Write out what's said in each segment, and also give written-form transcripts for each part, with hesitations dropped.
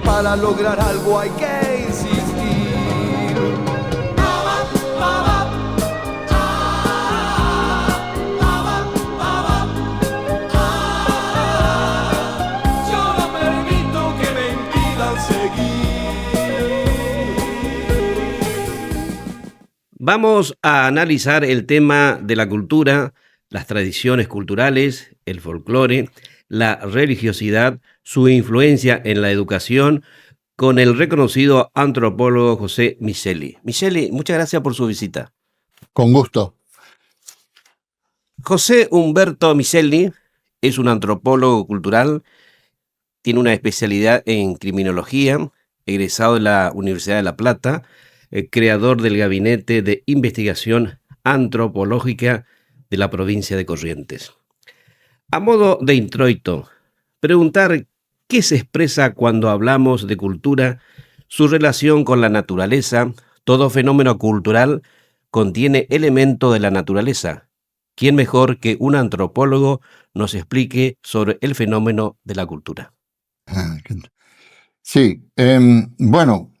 para lograr algo hay que insistir. Yo no permito que me impidan seguir. Vamos a analizar el tema de la cultura, las tradiciones culturales, el folclore, la religiosidad, su influencia en la educación, con el reconocido antropólogo José Micheli. Micheli, muchas gracias por su visita. Con gusto. José Humberto Micheli es un antropólogo cultural, tiene una especialidad en criminología, egresado de la Universidad de La Plata, creador del Gabinete de Investigación Antropológica de la provincia de Corrientes. A modo de introito, preguntar qué se expresa cuando hablamos de cultura, su relación con la naturaleza. Todo fenómeno cultural contiene elementos de la naturaleza. ¿Quién mejor que un antropólogo nos explique sobre el fenómeno de la cultura? Sí, bueno,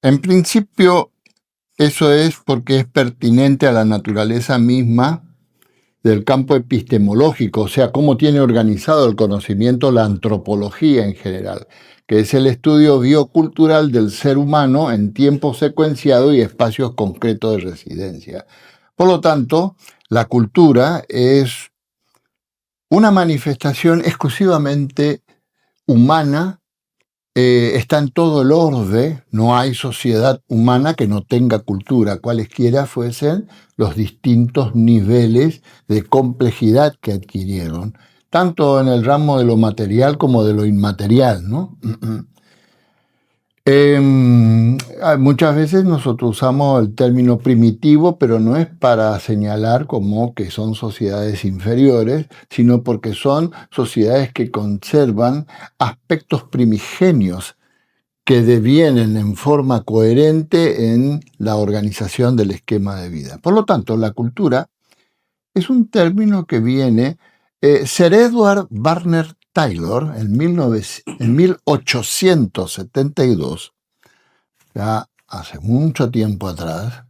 en principio eso es porque es pertinente a la naturaleza misma del campo epistemológico, o sea, cómo tiene organizado el conocimiento la antropología en general, que es el estudio biocultural del ser humano en tiempo secuenciado y espacios concretos de residencia. Por lo tanto, la cultura es una manifestación exclusivamente humana, está en todo el orden, no hay sociedad humana que no tenga cultura, cualesquiera fuesen los distintos niveles de complejidad que adquirieron, tanto en el ramo de lo material como de lo inmaterial, ¿no? Muchas veces nosotros usamos el término primitivo, pero no es para señalar como que son sociedades inferiores, sino porque son sociedades que conservan aspectos primigenios que devienen en forma coherente en la organización del esquema de vida. Por lo tanto, la cultura es un término que viene... Sir Edward Barner Taylor, en 1872, ya hace mucho tiempo atrás,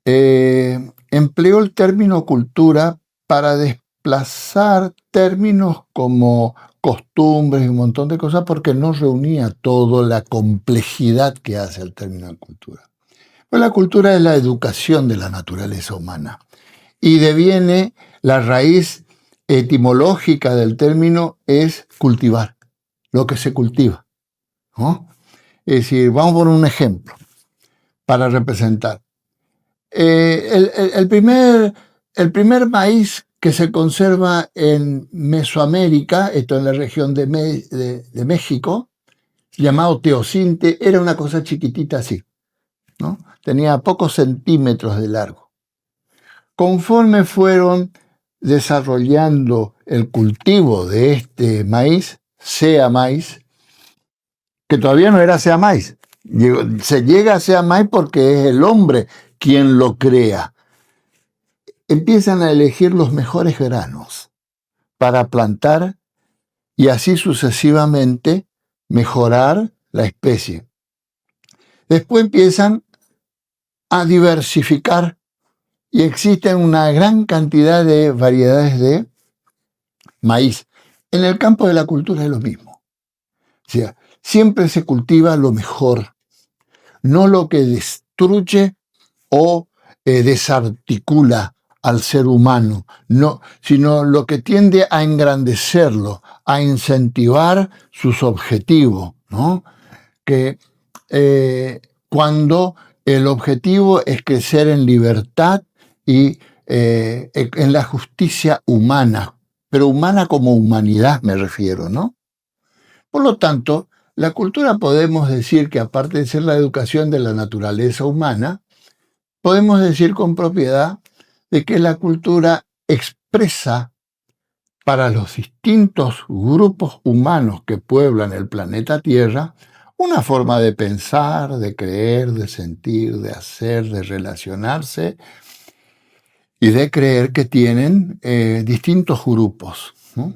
empleó el término cultura para desplazar términos como costumbres y un montón de cosas porque no reunía toda la complejidad que hace el término cultura. Pues la cultura es la educación de la naturaleza humana y deviene, la raíz etimológica del término es cultivar, lo que se cultiva, ¿no? Es decir, vamos a poner un ejemplo para representar. El primer maíz que se conserva en Mesoamérica, esto en la región de México, llamado teocinte, era una cosa chiquitita así, ¿no? Tenía pocos centímetros de largo. Conforme fueron desarrollando el cultivo de este maíz, sea maíz, que todavía no era sea maíz, se llega a sea maíz porque es el hombre quien lo crea. Empiezan a elegir los mejores granos para plantar y así sucesivamente mejorar la especie. Después empiezan a diversificar y existen una gran cantidad de variedades de maíz. En el campo de la cultura es lo mismo. O sea, siempre se cultiva lo mejor, no lo que destruye o desarticula al ser humano, no, sino lo que tiende a engrandecerlo, a incentivar sus objetivos, ¿no? Que cuando el objetivo es crecer en libertad y en la justicia humana, pero humana como humanidad me refiero, ¿no? Por lo tanto, la cultura podemos decir que aparte de ser la educación de la naturaleza humana, podemos decir con propiedad de que la cultura expresa para los distintos grupos humanos que pueblan el planeta Tierra una forma de pensar, de creer, de sentir, de hacer, de relacionarse y de creer que tienen distintos grupos, ¿no?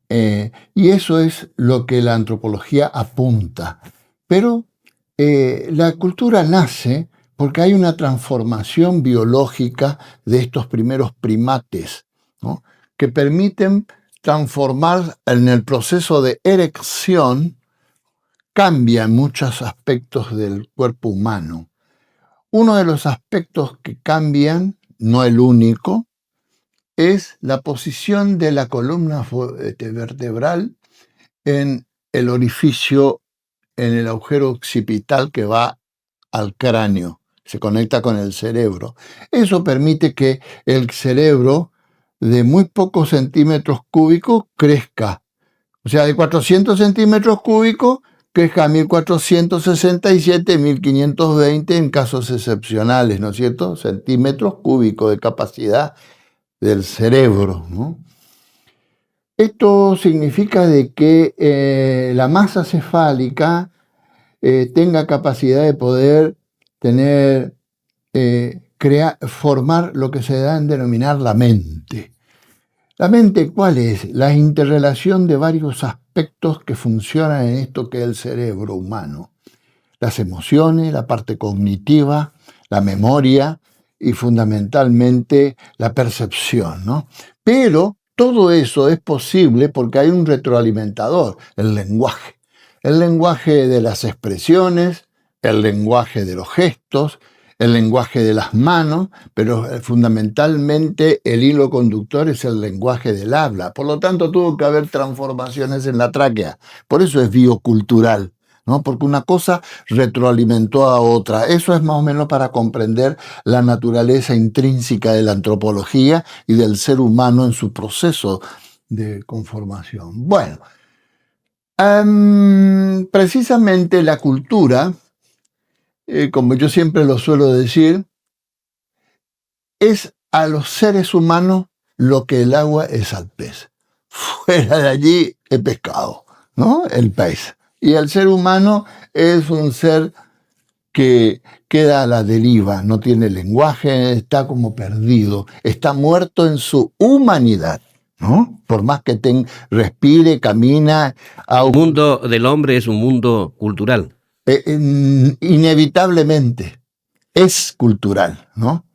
Y eso es lo que la antropología apunta. Pero la cultura nace porque hay una transformación biológica de estos primeros primates, ¿no?, que permiten transformar en el proceso de erección, cambia muchos aspectos del cuerpo humano. Uno de los aspectos que cambian, no el único, es la posición de la columna vertebral en el orificio, en el agujero occipital que va al cráneo, se conecta con el cerebro. Eso permite que el cerebro de muy pocos centímetros cúbicos crezca. O sea, de 400 centímetros cúbicos crezca a 1467, 1520 en casos excepcionales, ¿no es cierto? Centímetros cúbicos de capacidad del cerebro, ¿no? Esto significa de que la masa cefálica tenga capacidad de poder tener, formar lo que se da en denominar la mente. ¿La mente cuál es? La interrelación de varios aspectos que funcionan en esto que es el cerebro humano. Las emociones, la parte cognitiva, la memoria y fundamentalmente la percepción, ¿no? Pero todo eso es posible porque hay un retroalimentador, el lenguaje. El lenguaje de las expresiones, el lenguaje de los gestos, el lenguaje de las manos, pero fundamentalmente el hilo conductor es el lenguaje del habla. Por lo tanto, tuvo que haber transformaciones en la tráquea. Por eso es biocultural, ¿no? Porque una cosa retroalimentó a otra. Eso es más o menos para comprender la naturaleza intrínseca de la antropología y del ser humano en su proceso de conformación. Bueno, precisamente la cultura, como yo siempre lo suelo decir, es a los seres humanos lo que el agua es al pez. Fuera de allí, el pescado, ¿no? El pez. Y el ser humano es un ser que queda a la deriva, no tiene lenguaje, está como perdido, está muerto en su humanidad, ¿no? Por más que respire, camina. El mundo del hombre es un mundo cultural. Inevitablemente es cultural, ¿no?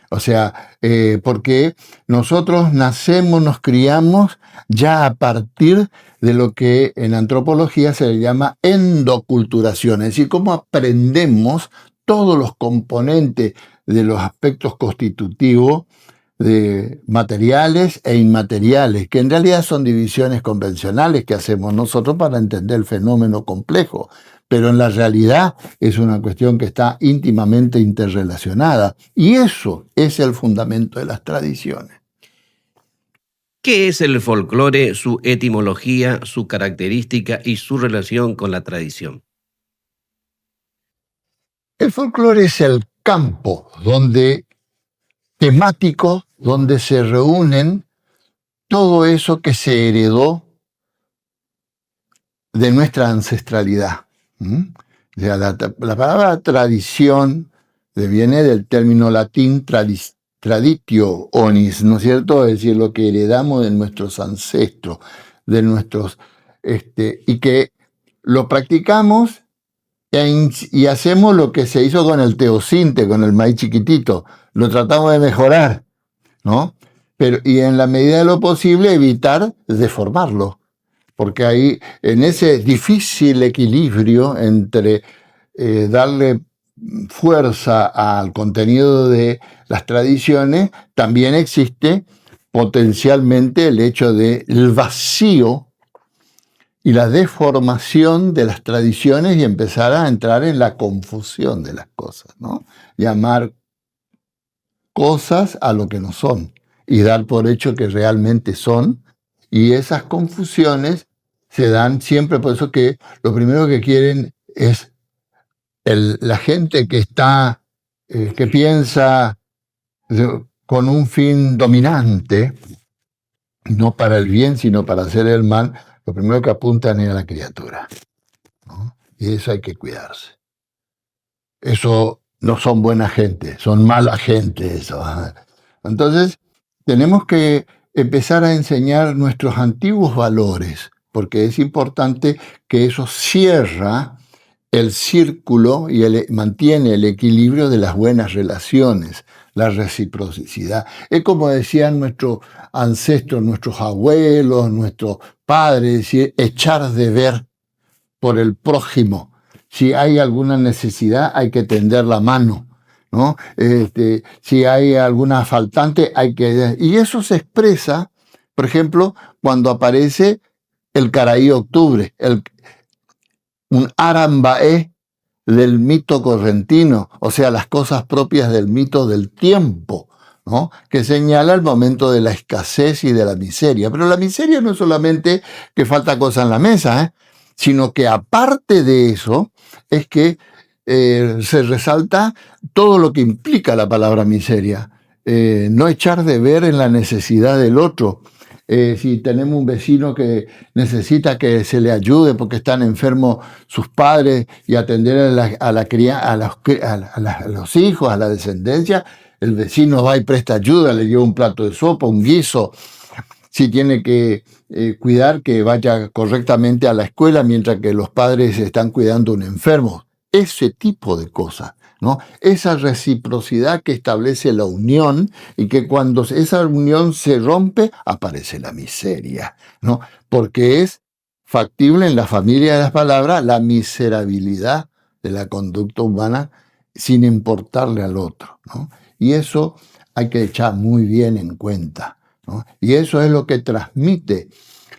O sea, porque nosotros nacemos, nos criamos ya a partir de lo que en antropología se le llama endoculturación, es decir, cómo aprendemos todos los componentes de los aspectos constitutivos de materiales e inmateriales, que en realidad son divisiones convencionales que hacemos nosotros para entender el fenómeno complejo, pero en la realidad es una cuestión que está íntimamente interrelacionada, y eso es el fundamento de las tradiciones. ¿Qué es el folclore, su etimología, su característica y su relación con la tradición? El folclore es el campo temático donde se reúnen todo eso que se heredó de nuestra ancestralidad. O sea, la palabra tradición viene del término latín traditio onis, ¿no es cierto? Es decir, lo que heredamos de nuestros ancestros, de nuestros, y que lo practicamos y hacemos lo que se hizo con el teocinte, con el maíz chiquitito, lo tratamos de mejorar, ¿no? Y en la medida de lo posible evitar deformarlo, porque ahí, en ese difícil equilibrio entre darle fuerza al contenido de las tradiciones, también existe potencialmente el hecho del vacío y la deformación de las tradiciones y empezar a entrar en la confusión de las cosas, ¿no? Llamar cosas a lo que no son y dar por hecho que realmente son, y esas confusiones se dan siempre, por eso que lo primero que quieren es la gente que está, que piensa con un fin dominante, no para el bien, sino para hacer el mal, lo primero que apuntan es a la criatura, ¿no? Y eso hay que cuidarse. Eso no son buena gente, son mala gente eso. Entonces, tenemos que empezar a enseñar nuestros antiguos valores, porque es importante que eso cierra el círculo y mantiene el equilibrio de las buenas relaciones, la reciprocidad. Es como decían nuestros ancestros, nuestros abuelos, nuestros padres, decir, echar de ver por el prójimo. Si hay alguna necesidad, hay que tender la mano, ¿no? Si hay alguna faltante, hay que... Y eso se expresa, por ejemplo, cuando aparece el Caraí Octubre, un Arambaé del mito correntino, o sea, las cosas propias del mito del tiempo, ¿no? Que señala el momento de la escasez y de la miseria. Pero la miseria no es solamente que falta cosa en la mesa, sino que aparte de eso es que se resalta todo lo que implica la palabra miseria. No echar de ver en la necesidad del otro. Si tenemos un vecino que necesita que se le ayude porque están enfermos sus padres y atender a los hijos, a la descendencia, el vecino va y presta ayuda, le lleva un plato de sopa, un guiso. Si tiene que cuidar que vaya correctamente a la escuela mientras que los padres están cuidando a un enfermo. Ese tipo de cosas, ¿no? Esa reciprocidad que establece la unión y que cuando esa unión se rompe, aparece la miseria, ¿no? Porque es factible en la familia de las palabras la miserabilidad de la conducta humana sin importarle al otro, ¿no? Y eso hay que echar muy bien en cuenta, ¿no? Y eso es lo que transmite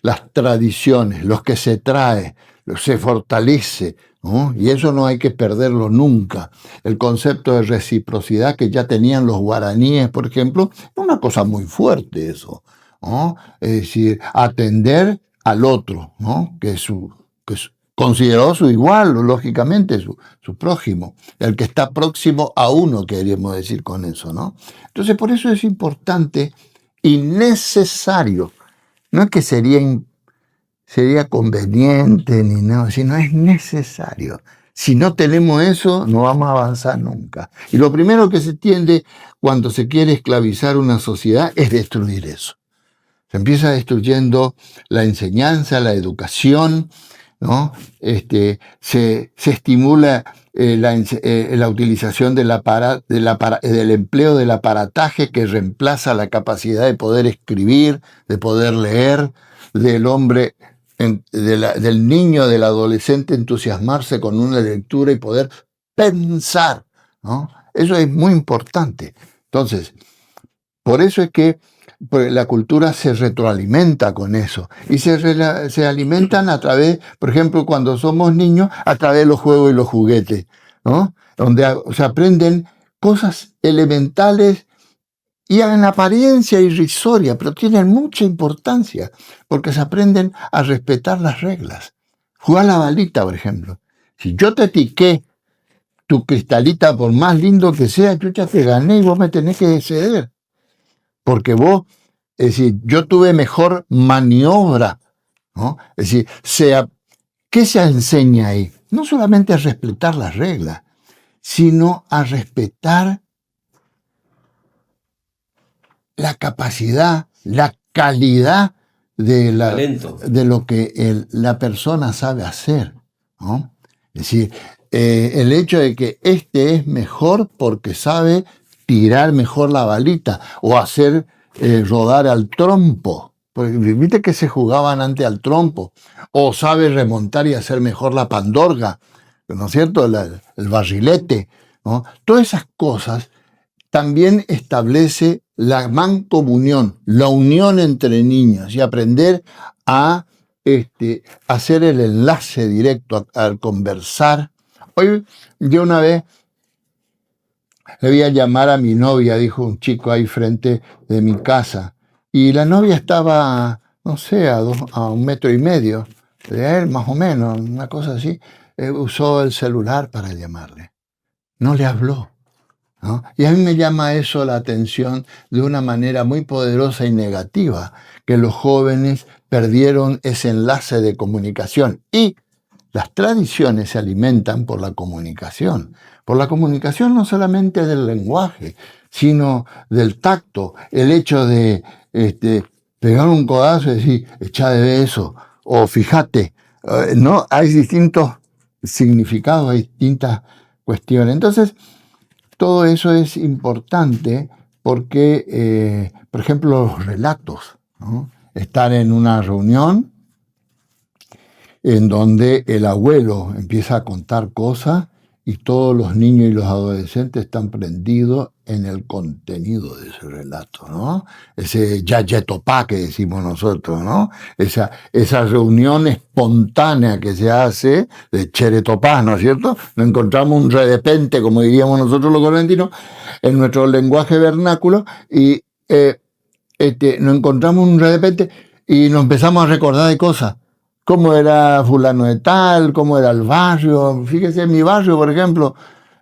las tradiciones, lo que se trae, se fortalece, ¿no? Y eso no hay que perderlo nunca. El concepto de reciprocidad que ya tenían los guaraníes, por ejemplo, es una cosa muy fuerte eso, ¿no? Es decir, atender al otro, ¿no? Que es considerado su igual, lógicamente, su prójimo, el que está próximo a uno, queríamos decir con eso, ¿no? Entonces, por eso es importante y necesario, no es que sería conveniente ni nada, sino es necesario. Si no tenemos eso, no vamos a avanzar nunca. Y lo primero que se tiende cuando se quiere esclavizar una sociedad es destruir eso. Se empieza destruyendo la enseñanza, la educación, ¿no? Se estimula la utilización del empleo del aparataje que reemplaza la capacidad de poder escribir, de poder leer, del hombre, del niño, del adolescente entusiasmarse con una lectura y poder pensar, ¿no? Eso es muy importante. Entonces, por eso es que la cultura se retroalimenta con eso. Y se alimentan a través, por ejemplo, cuando somos niños, a través de los juegos y los juguetes, ¿no? Donde se aprenden cosas elementales y en apariencia irrisoria, pero tienen mucha importancia, porque se aprenden a respetar las reglas. Jugar a la balita, por ejemplo. Si yo te tiqué tu cristalita, por más lindo que sea, yo ya te gané y vos me tenés que ceder. Porque vos, es decir, yo tuve mejor maniobra, ¿no? Es decir, ¿qué se enseña ahí? No solamente a respetar las reglas, sino a respetar la capacidad, la calidad de lo que la persona sabe hacer, ¿no? Es decir, el hecho de que este es mejor porque sabe tirar mejor la balita o hacer rodar al trompo. Porque viste que se jugaban antes al trompo. O sabe remontar y hacer mejor la pandorga, ¿no es cierto? El barrilete, ¿no? Todas esas cosas también establece la mancomunión, la unión entre niños y aprender a hacer el enlace directo al conversar. Hoy, yo una vez le voy a llamar a mi novia, dijo un chico ahí frente de mi casa, y la novia estaba, no sé, a 1,5 metros de él, más o menos, una cosa así. Usó el celular para llamarle. No le habló, ¿no? Y a mí me llama eso la atención de una manera muy poderosa y negativa, que los jóvenes perdieron ese enlace de comunicación. Y las tradiciones se alimentan por la comunicación no solamente del lenguaje, sino del tacto, el hecho de pegar un codazo y decir, echa de ver eso, o fíjate, ¿no? Hay distintos significados, hay distintas cuestiones. Entonces, todo eso es importante porque, por ejemplo, los relatos, ¿no? Estar en una reunión en donde el abuelo empieza a contar cosas y todos los niños y los adolescentes están prendidos en el contenido de ese relato, ¿no? Ese yayetopá que decimos nosotros, ¿no? Esa reunión espontánea que se hace de cheretopá, ¿no es cierto? Nos encontramos un redepente, como diríamos nosotros los correntinos, en nuestro lenguaje vernáculo, y nos encontramos un redepente y nos empezamos a recordar de cosas. Cómo era fulano de tal, cómo era el barrio. Fíjese, en mi barrio, por ejemplo,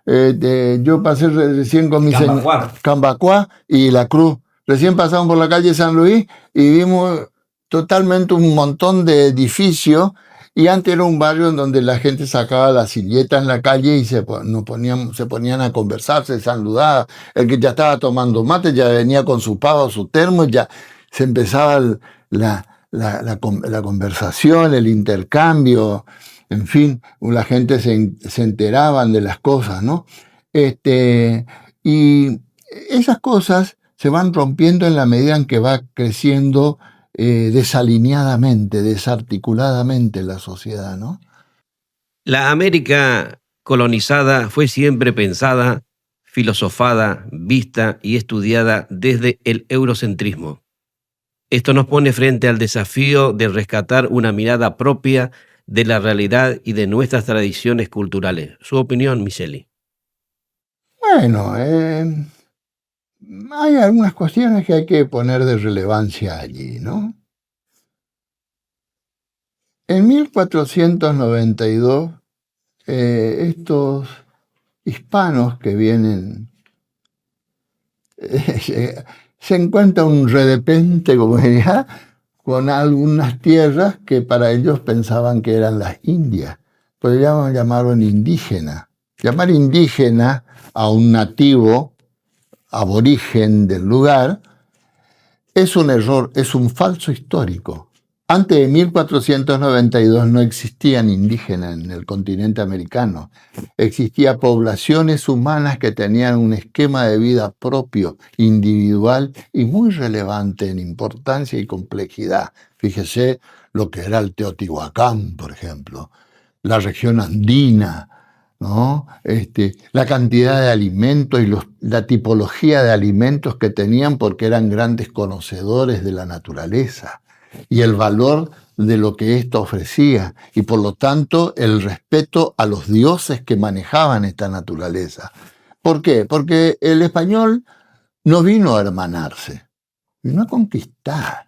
yo pasé recién con mi señora Cambacuá y La Cruz. Recién pasamos por la calle San Luis y vimos totalmente un montón de edificios, y antes era un barrio en donde la gente sacaba la silleta en la calle y se ponían a conversar, se saludaban. El que ya estaba tomando mate ya venía con su pavo, su termo, y ya se empezaba la conversación, el intercambio, en fin, la gente se enteraban de las cosas, ¿no? Y esas cosas se van rompiendo en la medida en que va creciendo desalineadamente, desarticuladamente la sociedad, ¿no? La América colonizada fue siempre pensada, filosofada, vista y estudiada desde el eurocentrismo. Esto nos pone frente al desafío de rescatar una mirada propia de la realidad y de nuestras tradiciones culturales. ¿Su opinión, Miceli? Bueno, hay algunas cuestiones que hay que poner de relevancia allí, ¿no? En 1492, estos hispanos que vienen, se encuentra un redepente, como diría, con algunas tierras que para ellos pensaban que eran las Indias. Podríamos llamarlo indígena. Llamar indígena a un nativo aborigen del lugar es un error, es un falso histórico. Antes de 1492 no existían indígenas en el continente americano. Existían poblaciones humanas que tenían un esquema de vida propio, individual y muy relevante en importancia y complejidad. Fíjese lo que era el Teotihuacán, por ejemplo, la región andina, ¿no? La cantidad de alimentos y la tipología de alimentos que tenían, porque eran grandes conocedores de la naturaleza y el valor de lo que esto ofrecía, y por lo tanto el respeto a los dioses que manejaban esta naturaleza. ¿Por qué? Porque el español no vino a hermanarse, vino a conquistar.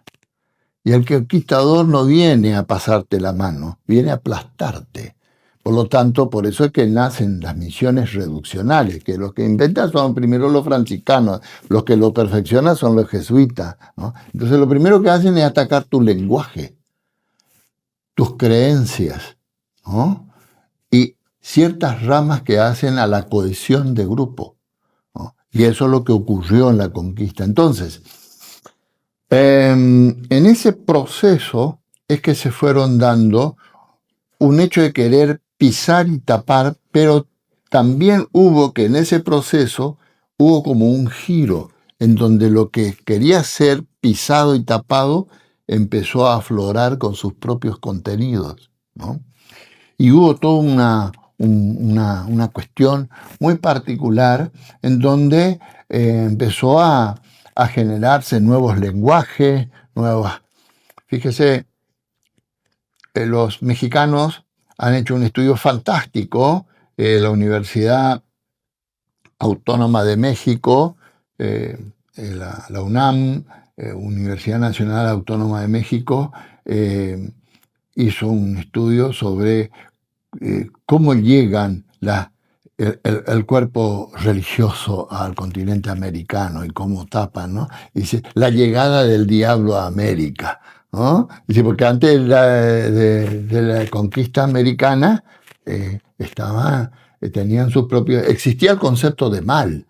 Y el conquistador no viene a pasarte la mano, viene a aplastarte. Por lo tanto, por eso es que nacen las misiones reduccionales, que los que inventan son primero los franciscanos, los que lo perfeccionan son los jesuitas, ¿no? Entonces lo primero que hacen es atacar tu lenguaje, tus creencias, ¿no? Y ciertas ramas que hacen a la cohesión de grupo, ¿no? Y eso es lo que ocurrió en la conquista. Entonces, en ese proceso es que se fueron dando un hecho de querer pisar y tapar, pero también hubo que en ese proceso hubo como un giro en donde lo que quería ser pisado y tapado empezó a aflorar con sus propios contenidos, ¿no? Y hubo toda una cuestión muy particular en donde empezó a generarse nuevos lenguajes, nuevas... Fíjese, los mexicanos han hecho un estudio fantástico, la Universidad Autónoma de México, la UNAM, Universidad Nacional Autónoma de México, hizo un estudio sobre cómo llegan el cuerpo religioso al continente americano y cómo tapan, ¿no? Dice, la llegada del diablo a América, ¿no? Dice, porque antes de la conquista americana tenían sus propios... Existía el concepto de mal,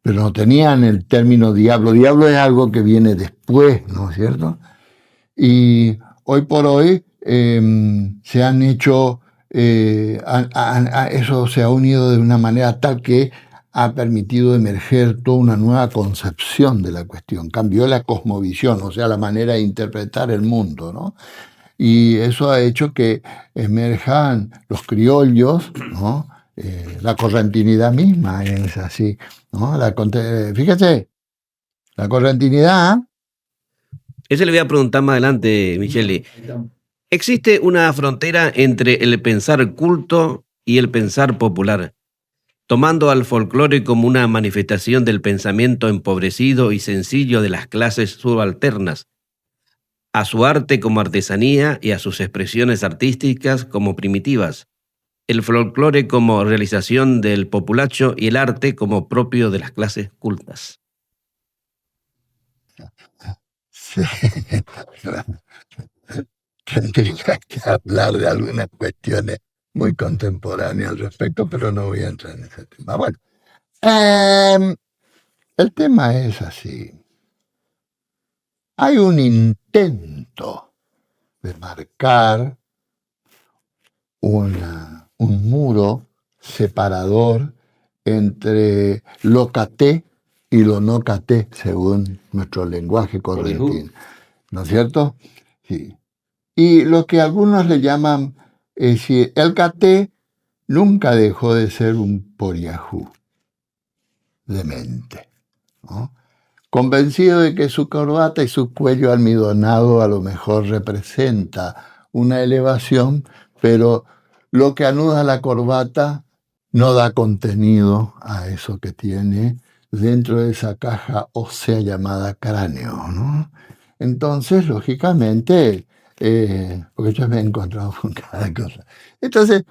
pero no tenían el término diablo. Diablo es algo que viene después, ¿no es cierto? Y hoy por hoy se han hecho, eso se ha unido de una manera tal que ha permitido emerger toda una nueva concepción de la cuestión. Cambió la cosmovisión, o sea, la manera de interpretar el mundo, ¿no? Y eso ha hecho que emerjan los criollos, ¿no? La correntinidad misma es así, ¿no? Fíjate, la correntinidad. Eso le voy a preguntar más adelante, Micheli. ¿Existe una frontera entre el pensar culto y el pensar popular, tomando al folclore como una manifestación del pensamiento empobrecido y sencillo de las clases subalternas, a su arte como artesanía y a sus expresiones artísticas como primitivas, el folclore como realización del populacho y el arte como propio de las clases cultas? Sí. Tendría que hablar de algunas cuestiones muy contemporáneas al respecto, pero no voy a entrar en ese tema. Bueno, el tema es así. Hay un intento de marcar un muro separador entre lo caté y lo no caté, según nuestro lenguaje correntino. ¿No es cierto? Sí. Y lo que algunos le llaman, el caté nunca dejó de ser un poriajú de mente, ¿no? Convencido de que su corbata y su cuello almidonado a lo mejor representa una elevación, pero lo que anuda la corbata no da contenido a eso que tiene dentro de esa caja ósea llamada cráneo, ¿no? Entonces, lógicamente, porque yo me he encontrado con cada cosa. Entonces,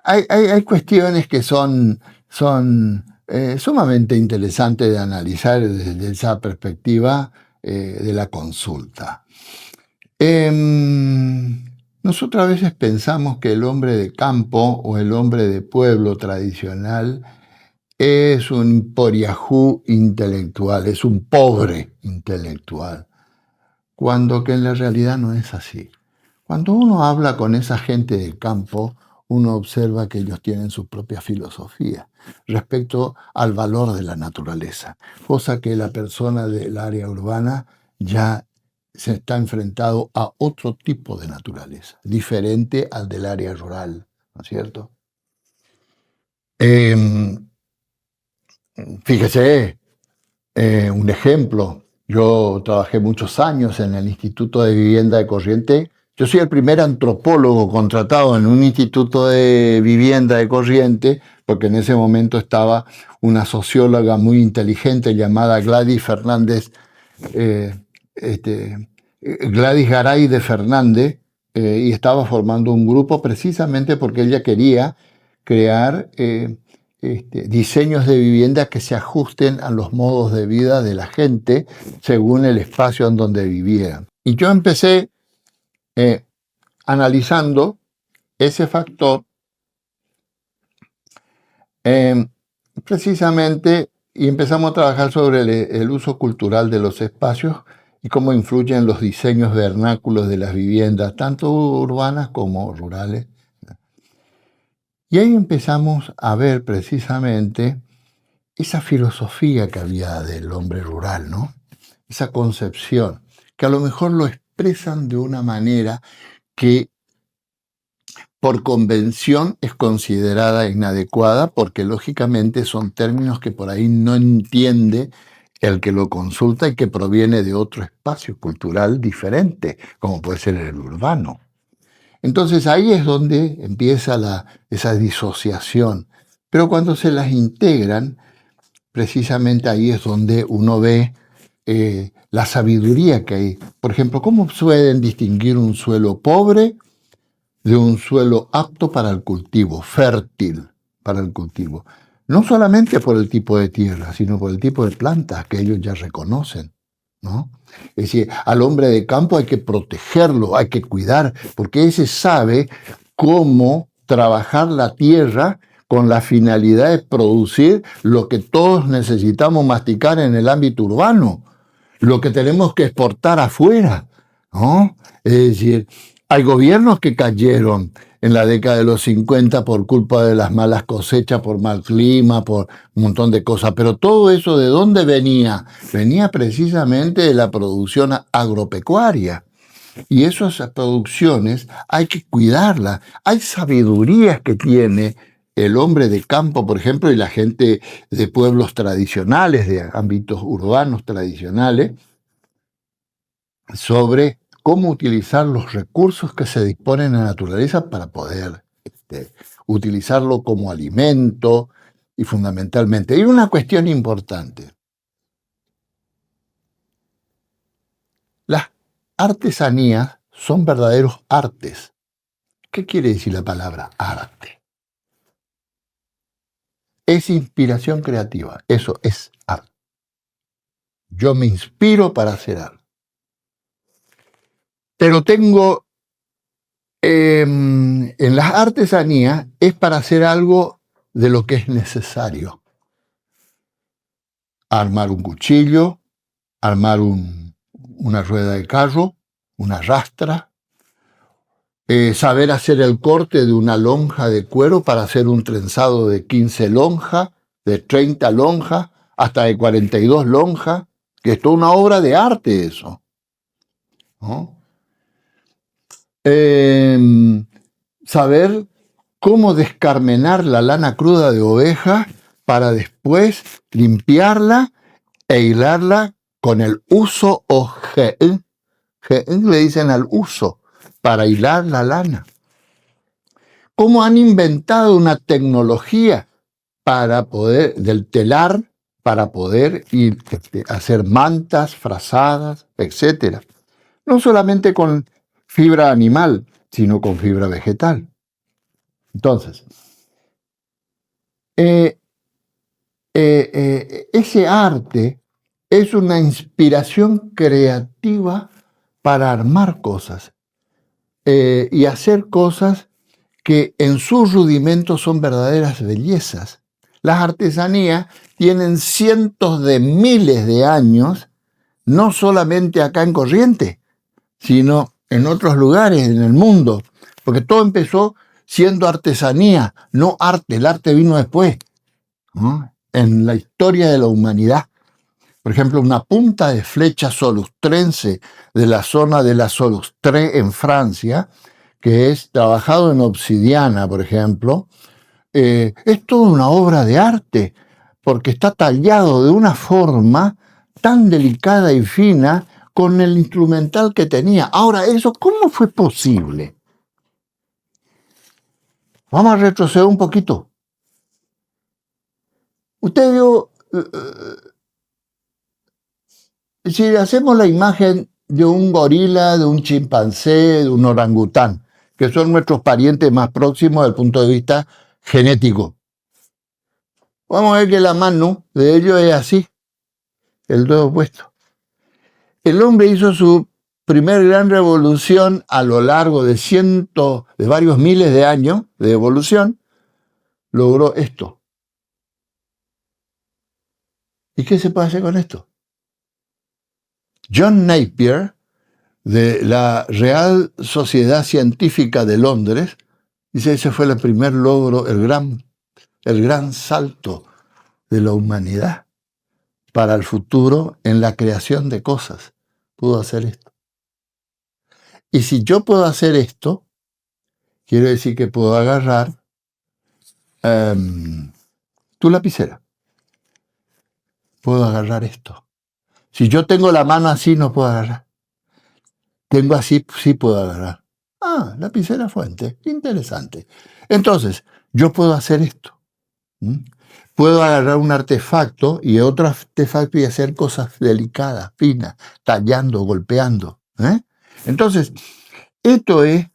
hay cuestiones que son sumamente interesantes de analizar desde esa perspectiva de la consulta. Nosotros a veces pensamos que el hombre de campo o el hombre de pueblo tradicional es un poriajú intelectual, es un pobre intelectual, cuando que en la realidad no es así. Cuando uno habla con esa gente del campo, uno observa que ellos tienen su propia filosofía respecto al valor de la naturaleza, cosa que la persona del área urbana ya se está enfrentado a otro tipo de naturaleza, diferente al del área rural, ¿no es cierto? Fíjese, un ejemplo, yo trabajé muchos años en el Instituto de Vivienda de Corrientes. Yo soy el primer antropólogo contratado en un instituto de vivienda de Corrientes, porque en ese momento estaba una socióloga muy inteligente llamada Gladys Fernández, Gladys Garay de Fernández, y estaba formando un grupo precisamente porque ella quería crear diseños de vivienda que se ajusten a los modos de vida de la gente según el espacio en donde vivieran. Y yo empecé analizando ese factor precisamente, y empezamos a trabajar sobre el uso cultural de los espacios y cómo influyen los diseños vernáculos de las viviendas, tanto urbanas como rurales. Y ahí empezamos a ver precisamente esa filosofía que había del hombre rural, ¿no? Esa concepción, que a lo mejor lo expresan de una manera que por convención es considerada inadecuada, porque lógicamente son términos que por ahí no entiende el que lo consulta y que proviene de otro espacio cultural diferente, como puede ser el urbano. Entonces ahí es donde empieza esa disociación. Pero cuando se las integran, precisamente ahí es donde uno ve la sabiduría que hay. Por ejemplo, ¿cómo pueden distinguir un suelo pobre de un suelo apto para el cultivo, fértil para el cultivo? No solamente por el tipo de tierra, sino por el tipo de plantas que ellos ya reconocen, ¿no? Es decir, al hombre de campo hay que protegerlo, hay que cuidar, porque ese sabe cómo trabajar la tierra con la finalidad de producir lo que todos necesitamos masticar en el ámbito urbano, lo que tenemos que exportar afuera, ¿no? Es decir, hay gobiernos que cayeron en la década de los 50 por culpa de las malas cosechas, por mal clima, por un montón de cosas, pero todo eso, ¿de dónde venía? Venía precisamente de la producción agropecuaria. Y esas producciones hay que cuidarlas. Hay sabidurías que tiene el hombre de campo, por ejemplo, y la gente de pueblos tradicionales, de ámbitos urbanos tradicionales, sobre cómo utilizar los recursos que se disponen en la naturaleza para poder utilizarlo como alimento y fundamentalmente. Hay una cuestión importante. Las artesanías son verdaderos artes. ¿Qué quiere decir la palabra arte? Es inspiración creativa. Eso es arte. Yo me inspiro para hacer arte. Pero tengo, en las artesanías, es para hacer algo de lo que es necesario. Armar un cuchillo, armar una rueda de carro, una rastra, saber hacer el corte de una lonja de cuero para hacer un trenzado de 15 lonjas, de 30 lonjas, hasta de 42 lonjas, que es toda una obra de arte eso, ¿no? Saber cómo descarmenar la lana cruda de oveja para después limpiarla e hilarla con el uso o ge'en le dicen al uso, para hilar la lana. ¿Cómo han inventado una tecnología para poder, del telar, para poder hacer mantas, frazadas, etcétera? No solamente con fibra animal, sino con fibra vegetal. Entonces, ese arte es una inspiración creativa para armar cosas y hacer cosas que en sus rudimentos son verdaderas bellezas. Las artesanías tienen cientos de miles de años, no solamente acá en Corrientes, sino en otros lugares en el mundo, porque todo empezó siendo artesanía, no arte. El arte vino después, ¿no? En la historia de la humanidad. Por ejemplo, una punta de flecha solustrense de la zona de la Solustre en Francia, que es trabajado en obsidiana, por ejemplo, es toda una obra de arte, porque está tallado de una forma tan delicada y fina con el instrumental que tenía. Ahora, ¿eso cómo fue posible? Vamos a retroceder un poquito. Usted vio, si hacemos la imagen de un gorila, de un chimpancé, de un orangután, que son nuestros parientes más próximos desde el punto de vista genético. Vamos a ver que la mano de ellos es así, el dedo opuesto. El hombre hizo su primer gran revolución a lo largo de varios miles de años de evolución, logró esto. ¿Y qué se puede hacer con esto? John Napier, de la Real Sociedad Científica de Londres, dice que ese fue el primer logro, el gran salto de la humanidad para el futuro en la creación de cosas. Pudo hacer esto. Y si yo puedo hacer esto, quiere decir que puedo agarrar tu lapicera. Puedo agarrar esto. Si yo tengo la mano así, no puedo agarrar. Tengo así, sí puedo agarrar. Ah, lapicera fuente. Interesante. Entonces, yo puedo hacer esto. Puedo agarrar un artefacto y otro artefacto y hacer cosas delicadas, finas, tallando, golpeando. Entonces, esto es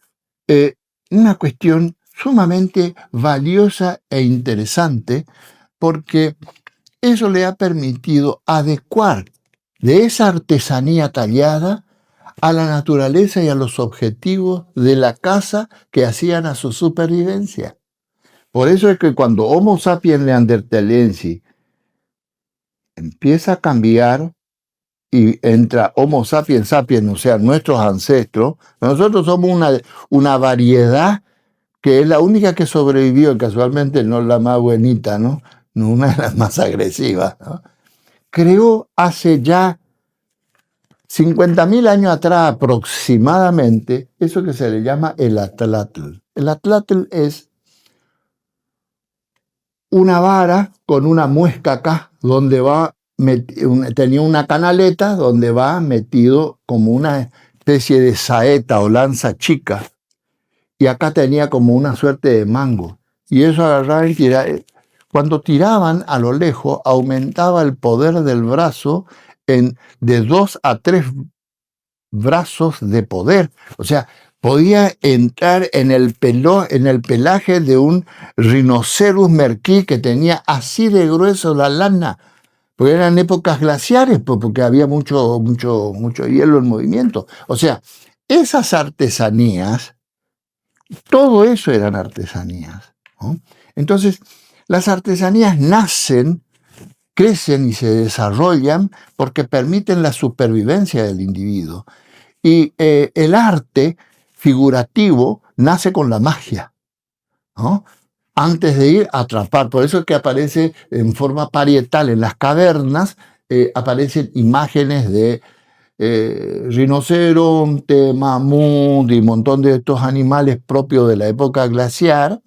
una cuestión sumamente valiosa e interesante porque eso le ha permitido adecuar de esa artesanía tallada a la naturaleza y a los objetivos de la caza que hacían a su supervivencia. Por eso es que cuando Homo sapiens neanderthalensis empieza a cambiar y entra Homo sapiens sapiens, o sea, nuestros ancestros, nosotros somos una variedad que es la única que sobrevivió, y casualmente no la más buenita, ¿no? No una de las más agresivas, ¿no? Creó hace ya 50.000 años atrás aproximadamente eso que se le llama el atlatl. El atlatl es una vara con una muesca acá, donde tenía una canaleta donde va metido como una especie de saeta o lanza chica, y acá tenía como una suerte de mango, y eso agarraban y tiraban. Cuando tiraban a lo lejos, aumentaba el poder del brazo de 2 a 3 brazos de poder. O sea, podía entrar en el pelaje de un Rhinoceros merquí que tenía así de grueso la lana, porque eran épocas glaciares, porque había mucho hielo en movimiento. O sea, esas artesanías, todo eso eran artesanías, ¿no? Entonces, las artesanías nacen, crecen y se desarrollan porque permiten la supervivencia del individuo. Y el arte figurativo nace con la magia, ¿no? Antes de ir a atrapar. Por eso es que aparece en forma parietal en las cavernas, aparecen imágenes de rinoceronte, mamut y un montón de estos animales propios de la época glaciar,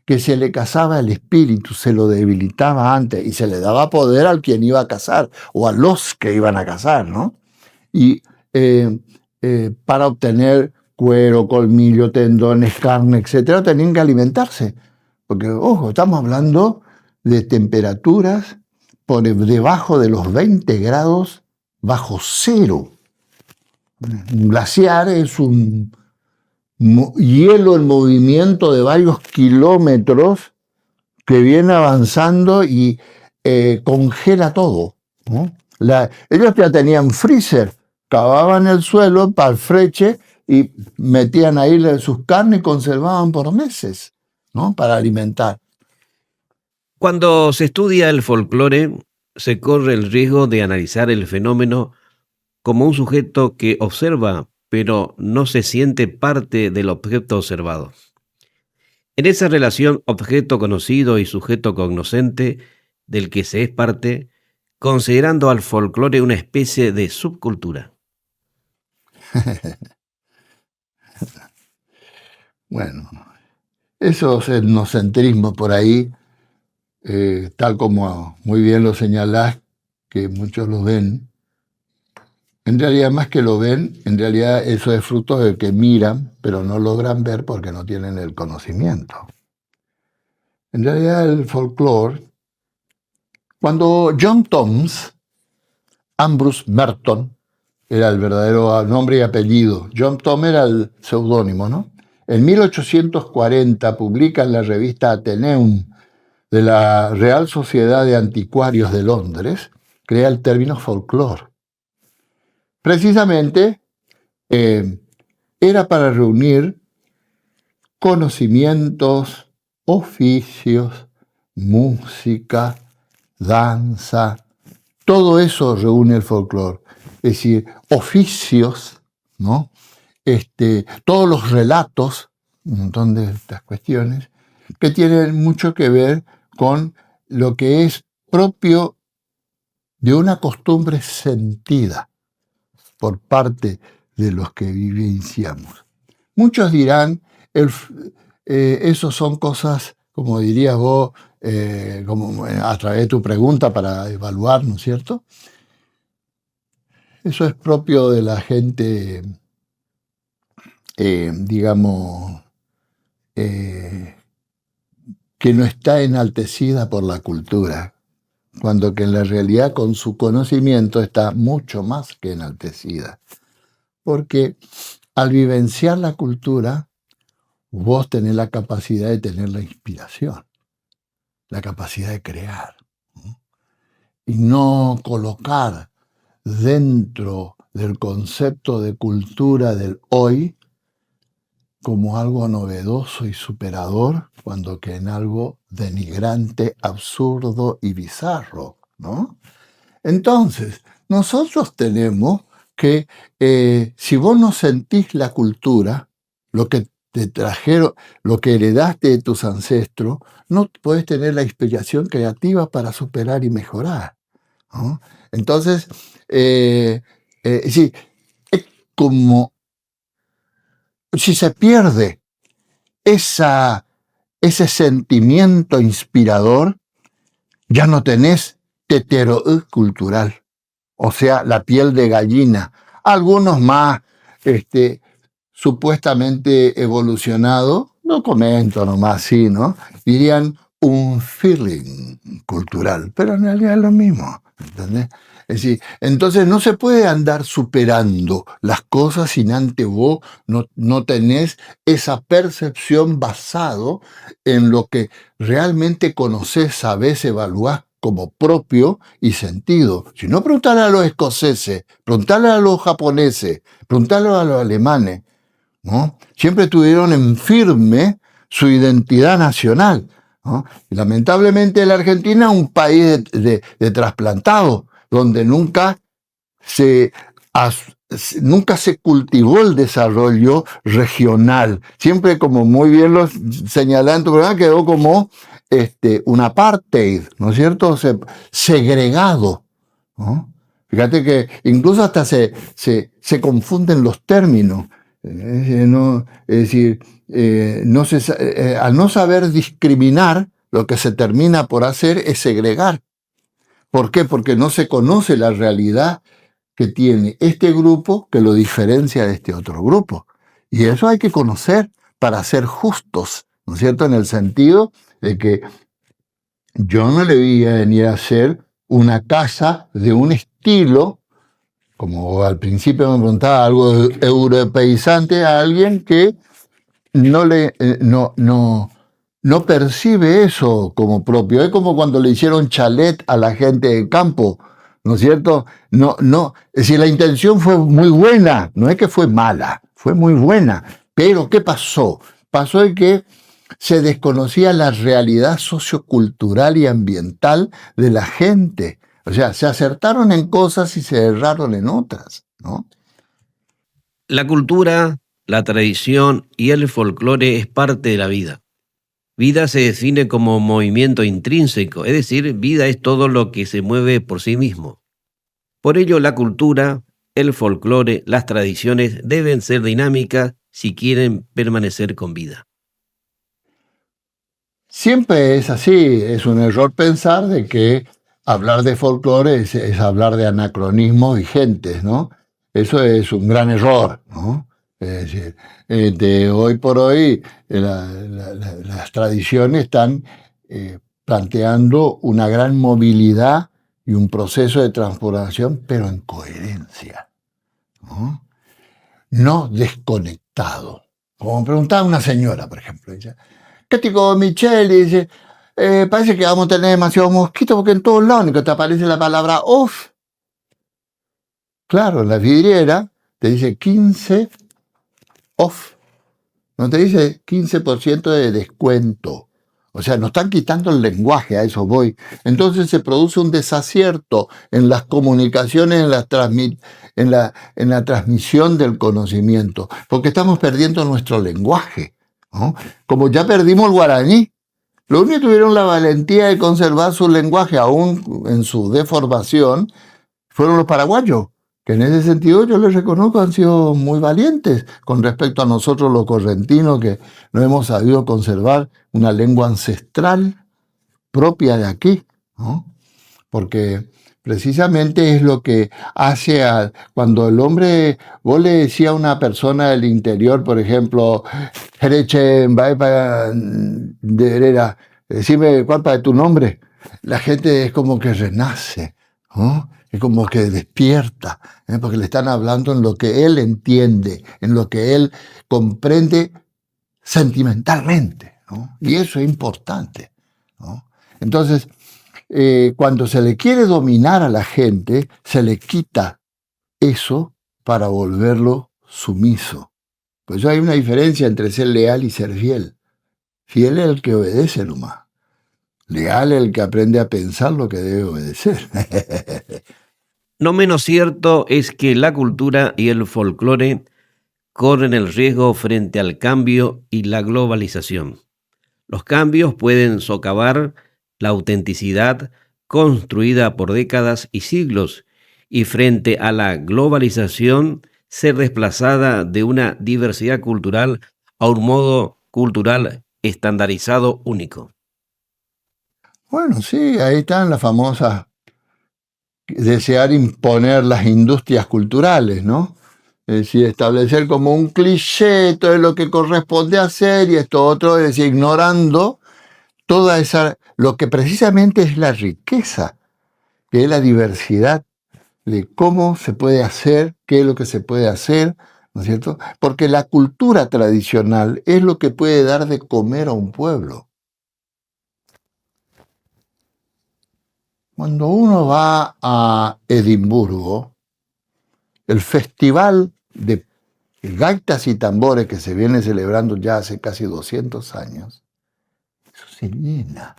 que se le cazaba el espíritu, se lo debilitaba antes y se le daba poder al quien iba a cazar o a los que iban a cazar, ¿no? Y para obtener cuero, colmillo, tendones, carne, etcétera, tenían que alimentarse. Porque, ojo, estamos hablando de temperaturas por debajo de los 20 grados bajo cero. Un glaciar es un hielo en movimiento de varios kilómetros que viene avanzando y congela todo, ¿no? Ellos ya tenían freezer, cavaban el suelo para el freche y metían ahí sus carnes y conservaban por meses, ¿no? Para alimentar. Cuando se estudia el folclore, se corre el riesgo de analizar el fenómeno como un sujeto que observa, pero no se siente parte del objeto observado. En esa relación objeto conocido y sujeto cognoscente del que se es parte, considerando al folclore una especie de subcultura. Bueno, esos etnocentrismos por ahí, tal como muy bien lo señalás, que muchos lo ven, en realidad más que lo ven, en realidad eso es fruto de que miran, pero no logran ver porque no tienen el conocimiento. En realidad el folclore, cuando John Toms, Ambrose Merton, era el verdadero nombre y apellido, John Tom era el seudónimo, ¿no? En 1840 publica en la revista Atheneum de la Real Sociedad de Anticuarios de Londres, crea el término folclore. Precisamente era para reunir conocimientos, oficios, música, danza, todo eso reúne el folclore. Es decir, oficios, ¿no? Todos los relatos, un montón de estas cuestiones, que tienen mucho que ver con lo que es propio de una costumbre sentida por parte de los que vivenciamos. Muchos dirán, eso son cosas, como dirías vos, como a través de tu pregunta para evaluar, ¿no es cierto? Eso es propio de la gente, digamos, que no está enaltecida por la cultura, cuando que en la realidad con su conocimiento está mucho más que enaltecida. Porque al vivenciar la cultura, vos tenés la capacidad de tener la inspiración, la capacidad de crear, ¿no? Y no colocar dentro del concepto de cultura del hoy como algo novedoso y superador, cuando que en algo denigrante, absurdo y bizarro, ¿no? Entonces, nosotros tenemos que, si vos no sentís la cultura, lo que te trajeron, lo que heredaste de tus ancestros, no podés tener la inspiración creativa para superar y mejorar, ¿no? Entonces, sí, es como si se pierde ese sentimiento inspirador, ya no tenés teteroú cultural, o sea, la piel de gallina. Algunos más supuestamente evolucionados, lo comento nomás así, ¿no? Dirían un feeling cultural, pero en realidad es lo mismo, ¿entendés? Es decir, entonces no se puede andar superando las cosas sin antes vos no tenés esa percepción basado en lo que realmente conocés, sabés, evaluás como propio y sentido. Si no, preguntale a los escoceses, preguntale a los japoneses, preguntale a los alemanes, ¿no? Siempre tuvieron en firme su identidad nacional, ¿no? Y lamentablemente la Argentina es un país de trasplantados, donde nunca se cultivó el desarrollo regional. Siempre, como muy bien lo señalé en tu programa, quedó como un apartheid, ¿no es cierto? Segregado, ¿no? Fíjate que incluso hasta se confunden los términos. Es decir, al no saber discriminar, lo que se termina por hacer es segregar. ¿Por qué? Porque no se conoce la realidad que tiene este grupo que lo diferencia de este otro grupo. Y eso hay que conocer para ser justos, ¿no es cierto? En el sentido de que yo no le voy a venir a hacer una casa de un estilo, como al principio me preguntaba, algo europeizante a alguien que no percibe eso como propio. Es como cuando le hicieron chalet a la gente del campo, ¿no es cierto? Es decir, la intención fue muy buena, no es que fue mala, fue muy buena. Pero ¿qué pasó? Pasó de que se desconocía la realidad sociocultural y ambiental de la gente. O sea, se acertaron en cosas y se erraron en otras, ¿no? La cultura, la tradición y el folclore es parte de la vida. Vida se define como movimiento intrínseco, es decir, vida es todo lo que se mueve por sí mismo. Por ello, la cultura, el folclore, las tradiciones deben ser dinámicas si quieren permanecer con vida. Siempre es así, es un error pensar de que hablar de folclore es hablar de anacronismos vigentes, ¿no? Eso es un gran error, ¿no? Es decir, de hoy por hoy las tradiciones están planteando una gran movilidad y un proceso de transformación, pero en coherencia, ¿no? No desconectado. Como me preguntaba una señora, por ejemplo, dice, ¿qué tipo Michelle? Dice, parece que vamos a tener demasiados mosquitos porque en todos lados que te aparece la palabra off. Claro, en la vidriera te dice 15 off. No te dice 15% de descuento. O sea, nos están quitando el lenguaje, a eso voy. Entonces se produce un desacierto en las comunicaciones, en la transmisión del conocimiento, porque estamos perdiendo nuestro lenguaje, ¿no? Como ya perdimos el guaraní, los únicos que tuvieron la valentía de conservar su lenguaje aún en su deformación fueron los paraguayos, que en ese sentido yo les reconozco han sido muy valientes con respecto a nosotros los correntinos, que no hemos sabido conservar una lengua ancestral propia de aquí, ¿no? Porque precisamente es lo que hace cuando el hombre, vos le decías a una persona del interior, por ejemplo, Jereche, de Herrera, decime cuál es tu nombre, la gente es como que renace, ¿no? Es como que despierta, porque le están hablando en lo que él entiende, en lo que él comprende sentimentalmente, ¿no? Y eso es importante, ¿no? Entonces, cuando se le quiere dominar a la gente, se le quita eso para volverlo sumiso. Pues hay una diferencia entre ser leal y ser fiel. Fiel es el que obedece nomás. Leal es el que aprende a pensar lo que debe obedecer. No menos cierto es que la cultura y el folclore corren el riesgo frente al cambio y la globalización. Los cambios pueden socavar la autenticidad construida por décadas y siglos, y frente a la globalización, ser desplazada de una diversidad cultural a un modo cultural estandarizado único. Bueno, sí, ahí están las famosas desear imponer las industrias culturales, ¿no? Es decir, establecer como un cliché, esto es lo que corresponde hacer y esto otro, es decir, ignorando toda esa, lo que precisamente es la riqueza, que es la diversidad de cómo se puede hacer, qué es lo que se puede hacer, ¿no es cierto? Porque la cultura tradicional es lo que puede dar de comer a un pueblo. Cuando uno va a Edimburgo, el festival de gaitas y tambores que se viene celebrando ya hace casi 200 años, eso se llena,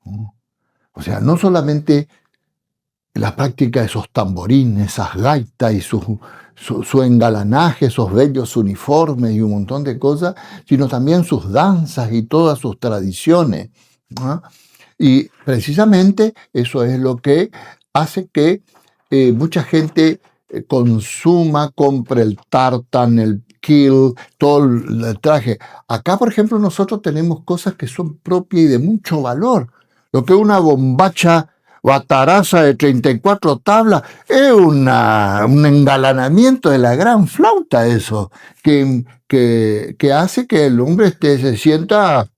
¿no? O sea, no solamente la práctica de esos tamborines, esas gaitas y su engalanaje, esos bellos uniformes y un montón de cosas, sino también sus danzas y todas sus tradiciones, ¿no? Y precisamente eso es lo que hace que mucha gente consuma, compre el tartan, el kilt, todo el traje. Acá, por ejemplo, nosotros tenemos cosas que son propias y de mucho valor. Lo que es una bombacha bataraza de 34 tablas es un engalanamiento de la gran flauta, eso, que hace que el hombre se sienta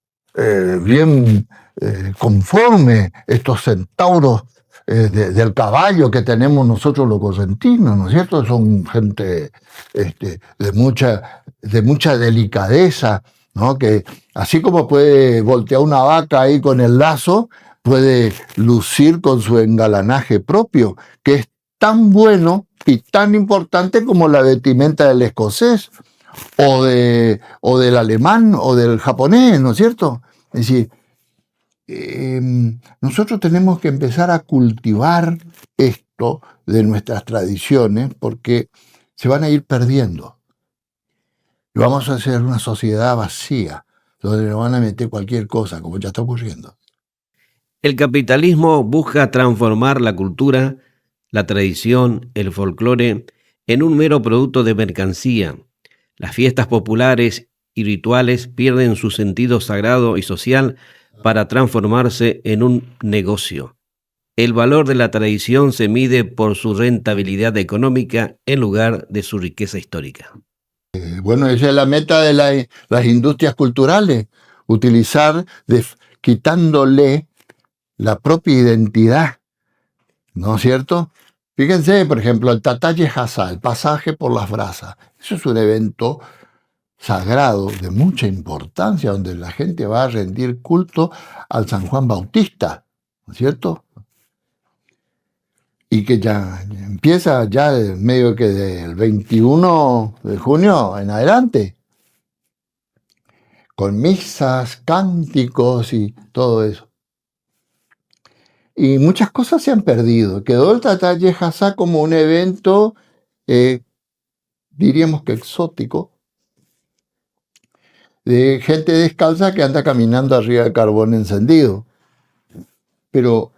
bien conforme, estos centauros del caballo que tenemos nosotros los correntinos, ¿no es cierto? Son gente de mucha delicadeza, ¿no? Que así como puede voltear una vaca ahí con el lazo, puede lucir con su engalanaje propio, que es tan bueno y tan importante como la vestimenta del escocés, o del alemán, o del japonés, ¿no es cierto? Es decir, nosotros tenemos que empezar a cultivar esto de nuestras tradiciones porque se van a ir perdiendo. Y vamos a hacer una sociedad vacía, donde nos van a meter cualquier cosa, como ya está ocurriendo. El capitalismo busca transformar la cultura, la tradición, el folclore en un mero producto de mercancía. Las fiestas populares y rituales pierden su sentido sagrado y social para transformarse en un negocio. El valor de la tradición se mide por su rentabilidad económica en lugar de su riqueza histórica. Bueno, esa es la meta de las industrias culturales, utilizar, quitándole la propia identidad, ¿no es cierto? Fíjense, por ejemplo, el Tataye Hassá, el pasaje por las brasas. Eso es un evento sagrado de mucha importancia, donde la gente va a rendir culto al San Juan Bautista, ¿no es cierto? Y que ya empieza ya medio que del 21 de junio en adelante, con misas, cánticos y todo eso. Y muchas cosas se han perdido. Quedó el Tataye Hassá como un evento, diríamos que exótico, de gente descalza que anda caminando arriba del carbón encendido. Pero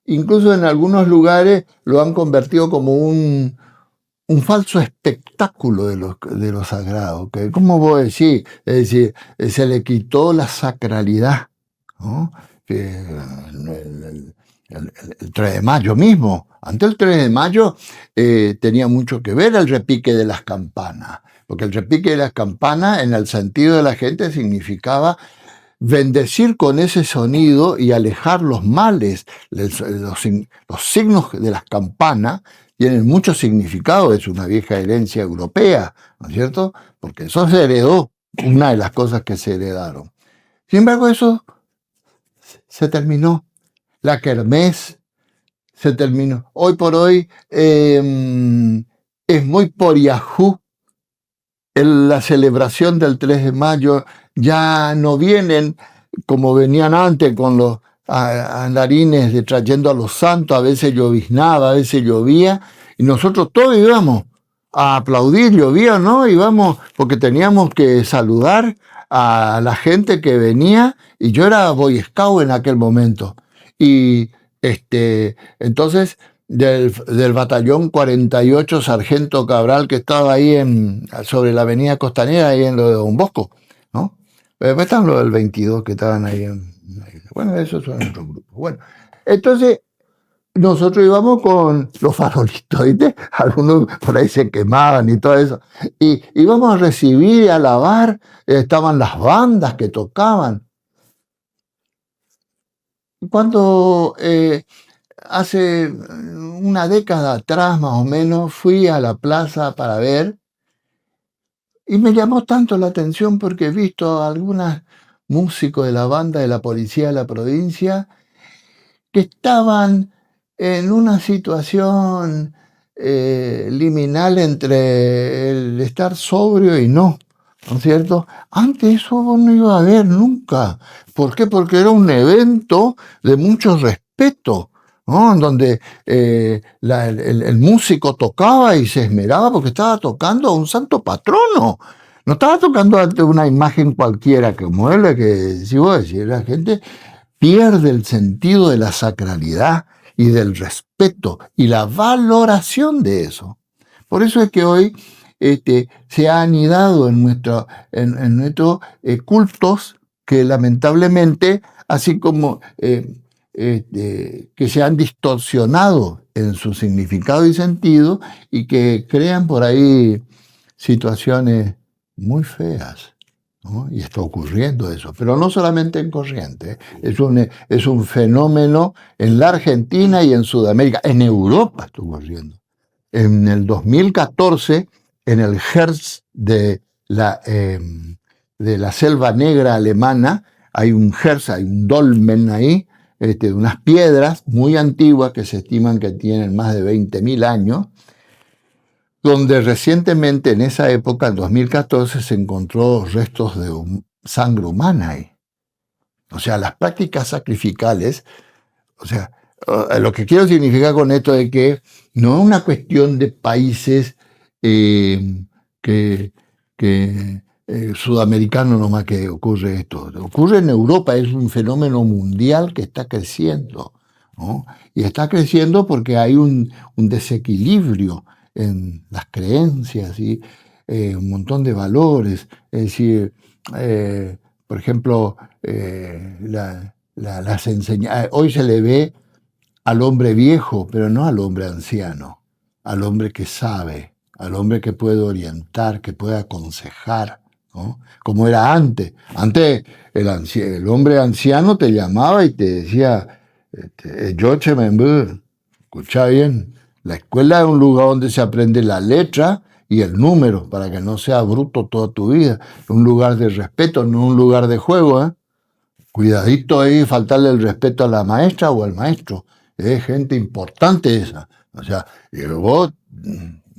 incluso en algunos lugares lo han convertido como un falso espectáculo de lo sagrado. Que, ¿cómo vos decís? Es decir, se le quitó la sacralidad, ¿no? El 3 de mayo mismo. Antes el 3 de mayo tenía mucho que ver el repique de las campanas, porque el repique de las campanas en el sentido de la gente significaba bendecir con ese sonido y alejar los males. Los signos de las campanas tienen mucho significado, es una vieja herencia europea, ¿no es cierto? Porque eso se heredó, una de las cosas que se heredaron. Sin embargo, eso se terminó. La kermés se terminó. Hoy por hoy es muy por Yahoo. La celebración del 3 de mayo ya no vienen como venían antes con los andarines trayendo a los santos, a veces lloviznaba, a veces llovía, y nosotros todos íbamos a aplaudir, llovía o no, íbamos porque teníamos que saludar a la gente que venía, y yo era Boy Scout en aquel momento. Y entonces del batallón 48 Sargento Cabral, que estaba ahí sobre la avenida Costanera, ahí en lo de Don Bosco, ¿no? Después están los del 22 que estaban ahí. Bueno, esos son otros grupos. Bueno, entonces nosotros íbamos con los farolitos, ¿viste? Algunos por ahí se quemaban y todo eso. Y íbamos a recibir y a alabar, estaban las bandas que tocaban. Cuando hace una década atrás, más o menos, fui a la plaza para ver, y me llamó tanto la atención porque he visto a algunos músicos de la banda de la policía de la provincia que estaban en una situación liminal entre el estar sobrio y no, ¿no es cierto? Antes eso vos no iba a ver nunca. ¿Por qué? Porque era un evento de mucho respeto, ¿no? En donde el músico tocaba y se esmeraba porque estaba tocando a un santo patrono. No estaba tocando ante una imagen cualquiera, como es la que, si vos decís, la gente pierde el sentido de la sacralidad y del respeto y la valoración de eso. Por eso es que hoy se ha anidado en nuestros cultos que lamentablemente, así como que se han distorsionado en su significado y sentido, y que crean por ahí situaciones muy feas, ¿no? Y está ocurriendo eso, pero no solamente en Corrientes, es un fenómeno en la Argentina y en Sudamérica, en Europa está ocurriendo. En el 2014, en el Herz de la Selva Negra alemana, hay un Herz, hay un dolmen ahí, de unas piedras muy antiguas que se estiman que tienen más de 20.000 años, donde recientemente en esa época, en 2014, se encontró restos de sangre humana ahí. O sea, las prácticas sacrificales, o sea, lo que quiero significar con esto es que no es una cuestión de países sudamericanos nomás que ocurre esto. Ocurre en Europa, es un fenómeno mundial que está creciendo, ¿no? Y está creciendo porque hay un desequilibrio en las creencias y un montón de valores. Es decir, por ejemplo, las enseñanzas. Hoy se le ve al hombre viejo, pero no al hombre anciano, al hombre que sabe, al hombre que puede orientar, que puede aconsejar, ¿no? Como era antes. Antes el hombre anciano te llamaba y te decía, George Member, escucha bien, la escuela es un lugar donde se aprende la letra y el número, para que no sea bruto toda tu vida. Es un lugar de respeto, no un lugar de juego, ¿eh? Cuidadito ahí, faltarle el respeto a la maestra o al maestro. Es gente importante esa. O sea, y vos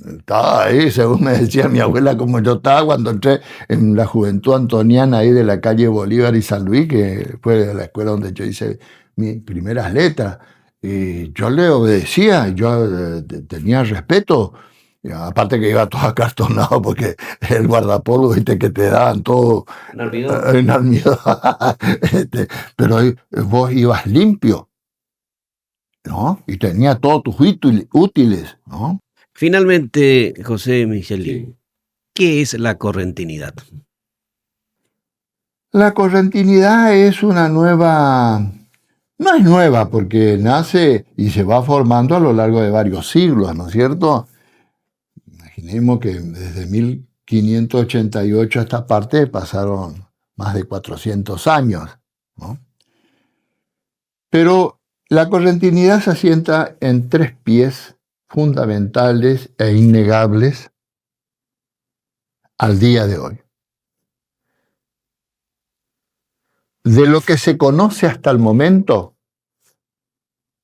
estaba ahí, según me decía mi abuela, como yo estaba cuando entré en la Juventud Antoniana ahí de la calle Bolívar y San Luis, que fue la escuela donde yo hice mis primeras letras. Y yo le obedecía, yo tenía respeto. Y aparte que iba todo acartonado porque el guardapolvo, viste, que te daban todo en almidón. Pero vos ibas limpio, ¿no? Y tenía todos tus útiles, ¿no? Finalmente, José Micheli, Sí. ¿qué es la correntinidad? La correntinidad es una nueva, no es nueva porque nace y se va formando a lo largo de varios siglos, ¿no es cierto? Imaginemos que desde 1588 a esta parte pasaron más de 400 años, ¿no? Pero la correntinidad se asienta en 3 pies fundamentales e innegables al día de hoy. De lo que se conoce hasta el momento,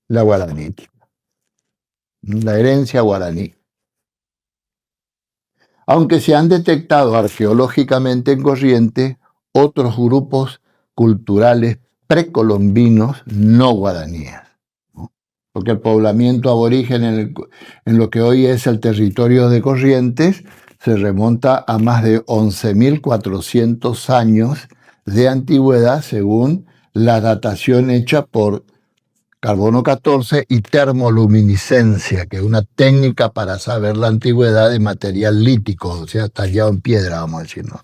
la guaranítica, la herencia guaraní. Aunque se han detectado arqueológicamente en Corrientes otros grupos culturales precolombinos no guaraníes, ¿no? Porque el poblamiento aborigen en lo que hoy es el territorio de Corrientes se remonta a más de 11.400 años de antigüedad según la datación hecha por carbono 14 y termoluminiscencia, que es una técnica para saber la antigüedad de material lítico, o sea, tallado en piedra, vamos a decir, ¿no?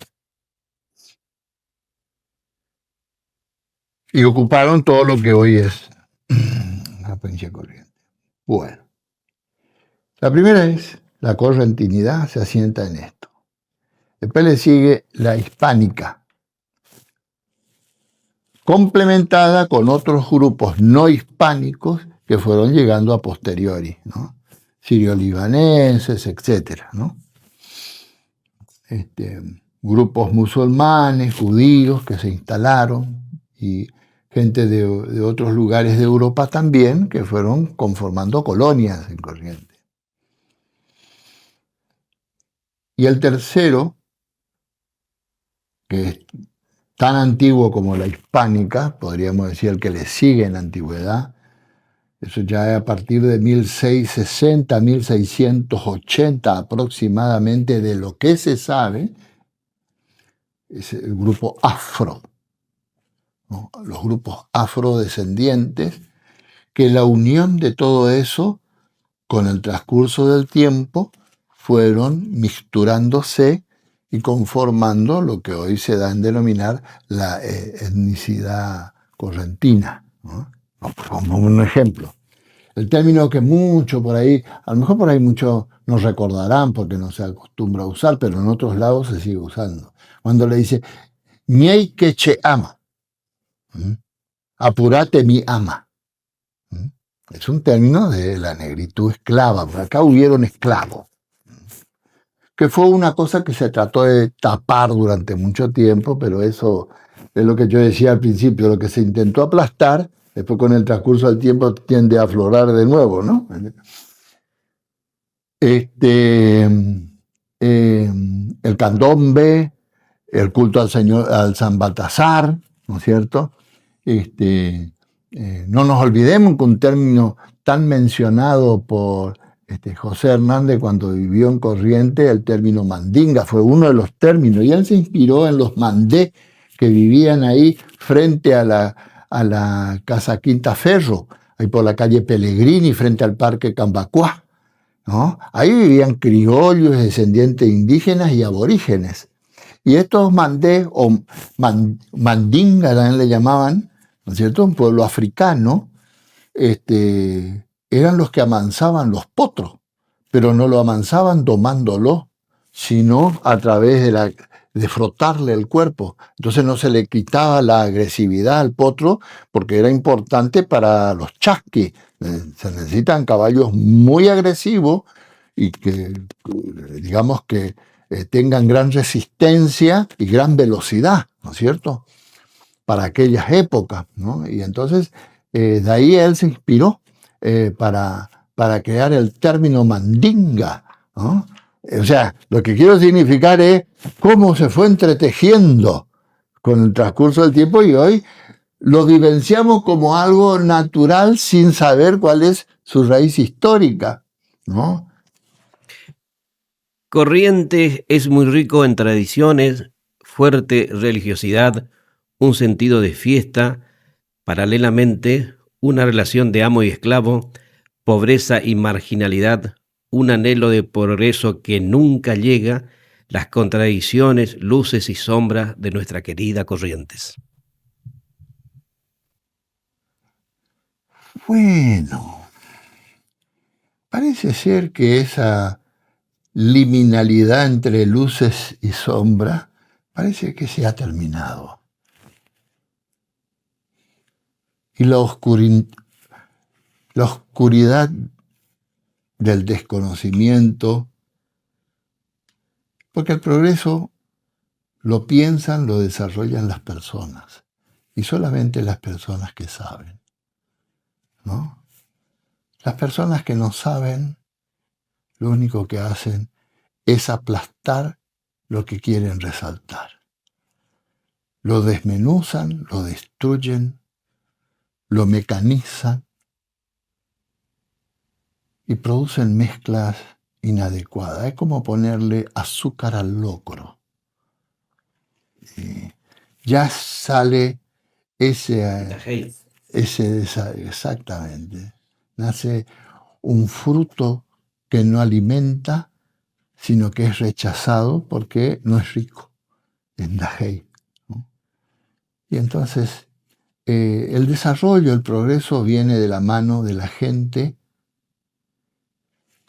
Y ocuparon todo lo que hoy es la provincia de Corrientes. Bueno, la primera es la correntinidad, se asienta en esto. Después le sigue la hispánica, complementada con otros grupos no hispánicos que fueron llegando a posteriori, ¿no? Sirio-libaneses, etcétera, ¿no? Grupos musulmanes, judíos que se instalaron y gente de otros lugares de Europa también que fueron conformando colonias en Corrientes. Y el tercero, que es tan antiguo como la hispánica, podríamos decir el que le sigue en antigüedad, eso ya es a partir de 1660, 1680 aproximadamente, de lo que se sabe, es el grupo afro, ¿no? Los grupos afrodescendientes, que la unión de todo eso, con el transcurso del tiempo, fueron mixturándose y conformando lo que hoy se da en denominar la etnicidad correntina, ¿no? Como un ejemplo. El término que mucho por ahí, a lo mejor por ahí muchos nos recordarán porque no se acostumbra a usar, pero en otros lados se sigue usando. Cuando le dice, ñey que che ama, apurate mi ama. Es un término de la negritud esclava, porque acá hubieron esclavos, que fue una cosa que se trató de tapar durante mucho tiempo, pero eso es lo que yo decía al principio, lo que se intentó aplastar, después con el transcurso del tiempo tiende a aflorar de nuevo, ¿no? El candombe, el culto al San Baltasar, ¿no es cierto? No nos olvidemos que un término tan mencionado por José Hernández cuando vivió en Corrientes, el término mandinga, fue uno de los términos, y él se inspiró en los mandés que vivían ahí frente a la Casa Quinta Ferro, ahí por la calle Pellegrini, frente al Parque Cambacuá, ¿no? Ahí vivían criollos, descendientes indígenas y aborígenes. Y estos mandés, o mandinga también le llamaban, ¿no es cierto?, un pueblo africano, eran los que amansaban los potros, pero no lo amansaban domándolo, sino a través de frotarle el cuerpo. Entonces no se le quitaba la agresividad al potro porque era importante para los chasquis. Se necesitan caballos muy agresivos y que, digamos que tengan gran resistencia y gran velocidad, ¿no es cierto?, para aquellas épocas, ¿no? Y entonces de ahí él se inspiró para crear el término mandinga, ¿no? O sea, lo que quiero significar es cómo se fue entretejiendo con el transcurso del tiempo y hoy lo vivenciamos como algo natural sin saber cuál es su raíz histórica, ¿no? Corrientes es muy rico en tradiciones, fuerte religiosidad, un sentido de fiesta, paralelamente una relación de amo y esclavo, pobreza y marginalidad, un anhelo de progreso que nunca llega, las contradicciones, luces y sombras de nuestra querida Corrientes. Bueno, parece ser que esa liminalidad entre luces y sombras parece que se ha terminado. Y la oscuridad del desconocimiento, porque el progreso lo piensan, lo desarrollan las personas, y solamente las personas que saben, ¿no? Las personas que no saben, lo único que hacen es aplastar lo que quieren resaltar. Lo desmenuzan, lo destruyen, lo mecanizan y producen mezclas inadecuadas. Es como ponerle azúcar al locro. Y ya sale ese exactamente. Nace un fruto que no alimenta, sino que es rechazado porque no es rico. Es Dajei, ¿no? Y entonces el desarrollo, el progreso viene de la mano de la gente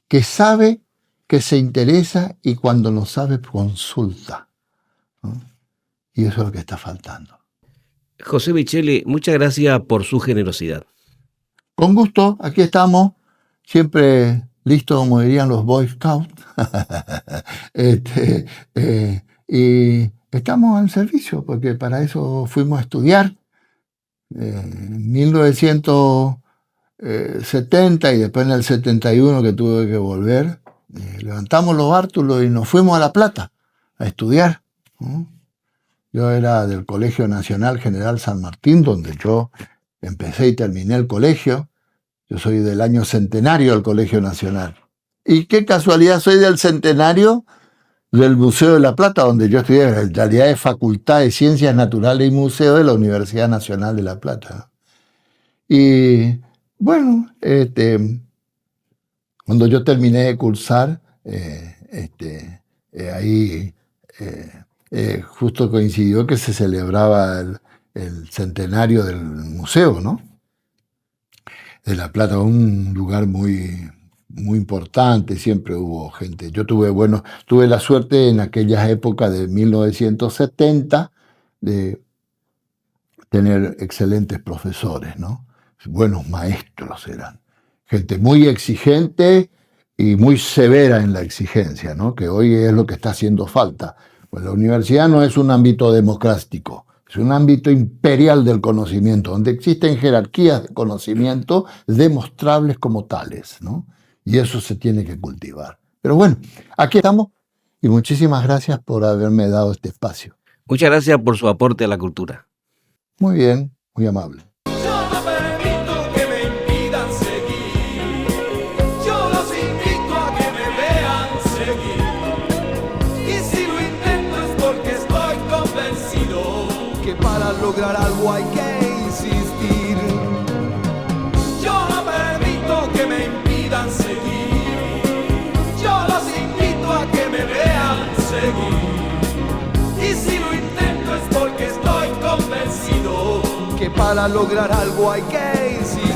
que sabe, que se interesa y cuando no sabe consulta, ¿no? Y eso es lo que está faltando. José Micheli, muchas gracias por su generosidad. Con gusto, aquí estamos, siempre listos, como dirían los Boy Scouts. Y estamos al servicio, porque para eso fuimos a estudiar. En 1970 y después en el 71 que tuve que volver, levantamos los bártulos y nos fuimos a La Plata a estudiar, ¿no? Yo era del Colegio Nacional General San Martín, donde yo empecé y terminé el colegio. Yo soy del año centenario del Colegio Nacional. Y qué casualidad, soy del centenario del Museo de La Plata, donde yo estudié. En realidad es Facultad de Ciencias Naturales y Museo de la Universidad Nacional de La Plata. Y bueno, cuando yo terminé de cursar, ahí justo coincidió que se celebraba el centenario del museo, ¿no? De La Plata, un lugar muy, muy importante, siempre hubo gente. Yo tuve la suerte en aquellas épocas de 1970 de tener excelentes profesores, ¿no? Buenos maestros eran. Gente muy exigente y muy severa en la exigencia, ¿no? Que hoy es lo que está haciendo falta. Pues la universidad no es un ámbito democrático, es un ámbito imperial del conocimiento, donde existen jerarquías de conocimiento demostrables como tales, ¿no? Y eso se tiene que cultivar. Pero bueno, aquí estamos y muchísimas gracias por haberme dado este espacio. Muchas gracias por su aporte a la cultura. Muy bien, muy amable. Yo no permito que me impidan seguir. Yo los invito a que me vean seguir. Y si lo intento es porque estoy convencido que para lograr algo hay que insistir. Yo no permito que me impidan seguir. Yo los invito a que me vean seguir. Y si lo intento es porque estoy convencido que para lograr algo hay que insistir.